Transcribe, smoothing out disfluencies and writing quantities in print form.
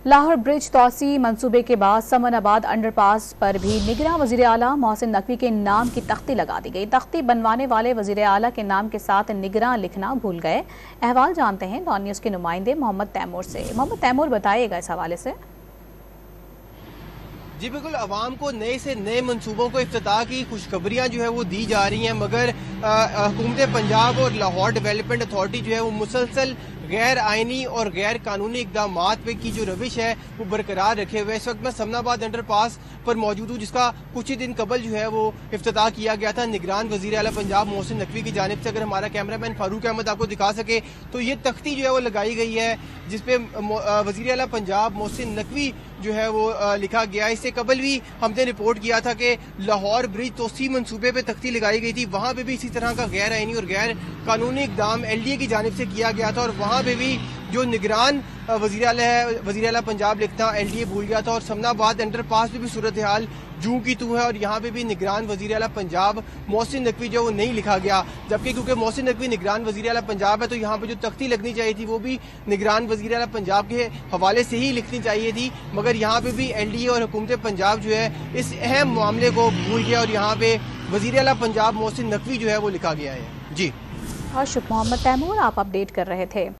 لاہور برج توسیع منصوبے کے بعد سمن آباد انڈر پاس پر بھی نگراں وزیر اعلیٰ محسن نقوی کے نام کی تختی لگا دی گئی۔ تختی بنوانے والے وزیر اعلیٰ کے نام کے ساتھ نگراں لکھنا بھول گئے۔ احوال جانتے ہیں ڈان نیوز کے نمائندے محمد تیمور سے۔ محمد تیمور بتائیے گا اس حوالے سے۔ جی بالکل، عوام کو نئے سے نئے منصوبوں کو افتتاح کی خوشخبریاں جو ہے وہ دی جا رہی ہیں، مگر حکومت پنجاب اور لاہور ڈیولپمنٹ اتھارٹی جو ہے وہ مسلسل غیر آئینی اور غیر قانونی اقدامات پہ کی جو روش ہے وہ برقرار رکھے ہوئے۔ اس وقت میں سمن آباد انڈر پاس پر موجود ہوں، جس کا کچھ ہی دن قبل جو ہے وہ افتتاح کیا گیا تھا نگران وزیر اعلیٰ پنجاب محسن نقوی کی جانب سے۔ اگر ہمارا کیمرہ مین فاروق احمد آپ کو دکھا سکے تو یہ تختی جو ہے وہ لگائی گئی ہے، جس پہ وزیر اعلیٰ پنجاب محسن نقوی جو ہے وہ لکھا گیا۔ اس سے قبل بھی ہم نے رپورٹ کیا تھا کہ لاہور برج توسیع منصوبے پہ تختی لگائی گئی تھی، وہاں پہ بھی اسی طرح کا غیر آئینی اور غیر قانونی اقدام ایل ڈی اے کی جانب سے کیا گیا تھا، اور وہاں پہ بھی جو نگران وزیر اعلیٰ پنجاب لکھنا ایل ڈی اے بھول گیا تھا، اور سمن آباد انڈر پاس پہ بھی صورتحال جوں کی تو ہے، اور یہاں پہ بھی نگران وزیر اعلیٰ پنجاب محسن نقوی جو وہ نہیں لکھا گیا، جبکہ کیونکہ محسن نقوی نگران وزیر اعلیٰ پنجاب ہے تو یہاں پہ جو تختی لگنی چاہیے تھی وہ بھی نگران وزیر اعلیٰ پنجاب کے حوالے سے ہی لکھنی چاہیے تھی، مگر یہاں پہ بھی ایل ڈی اے اور حکومت پنجاب جو ہے اس اہم معاملے کو بھول گیا اور یہاں پہ وزیر اعلیٰ پنجاب محسن نقوی جو ہے وہ لکھا گیا ہے۔ جی شکریہ محمد تیمور، آپ اپڈیٹ کر رہے تھے۔